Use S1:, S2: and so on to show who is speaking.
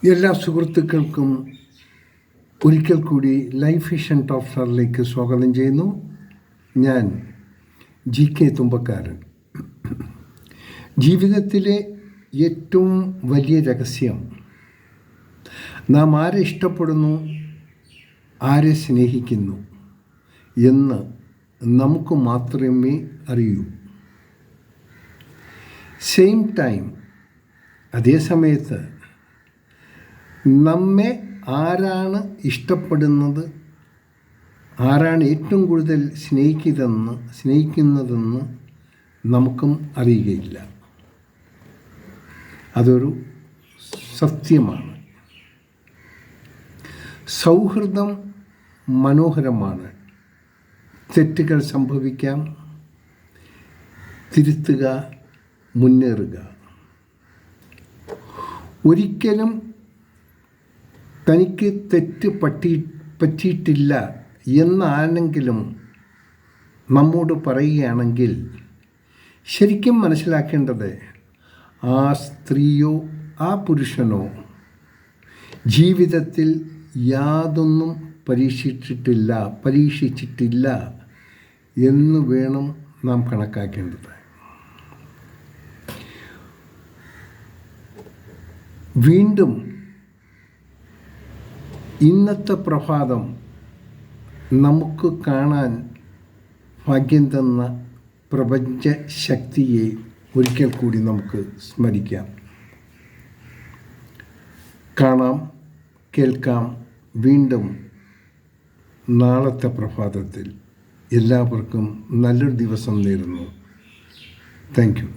S1: എല്ലാ സുഹൃത്തുക്കൾക്കും ഒരിക്കൽ കൂടി ലൈഫ് വിഷൻ ടോപ്പ് സ്റ്റാറിലേക്ക് സ്വാഗതം ചെയ്യുന്നു. ഞാൻ GK തുമ്പക്കാരൻ. ജീവിതത്തിലെ ഏറ്റവും വലിയ രഹസ്യം നാം ആരെ ഇഷ്ടപ്പെടുന്നു, ആരെ സ്നേഹിക്കുന്നു എന്ന് നമുക്ക് മാത്രമേ അറിയൂ. സെയിം ടൈം അതേ സമയത്ത് നമ്മെ ആരാണ് ഇഷ്ടപ്പെടുന്നത്, ആരാണ് ഏറ്റവും കൂടുതൽ സ്നേഹിക്കുന്നതെന്ന് നമുക്കും അറിയുകയില്ല. അതൊരു സത്യമാണ്. സൗഹൃദം മനോഹരമാണ്. തെറ്റുകൾ സംഭവിക്കാം, തിരുത്തുക, മുന്നേറുക. ഒരിക്കലും തനിക്ക് തെറ്റ് പറ്റിയിട്ടില്ല എന്നാണെങ്കിലും നമ്മോട് പറയുകയാണെങ്കിൽ ശരിക്കും മനസ്സിലാക്കേണ്ടത് ആ സ്ത്രീയോ ആ പുരുഷനോ ജീവിതത്തിൽ യാതൊന്നും പരീക്ഷിച്ചിട്ടില്ല എന്ന് വേണം നാം കണക്കാക്കേണ്ടത്. വീണ്ടും ഇന്നത്തെ പ്രഭാതം നമുക്ക് കാണാൻ ഭാഗ്യം തന്ന പ്രപഞ്ച ശക്തിയെ ഒരിക്കൽ കൂടി നമുക്ക് സ്മരിക്കാം. കാണാം, കേൾക്കാം വീണ്ടും നാളത്തെ പ്രഭാതത്തിൽ. എല്ലാവർക്കും നല്ലൊരു ദിവസം നേരുന്നു. Thank you.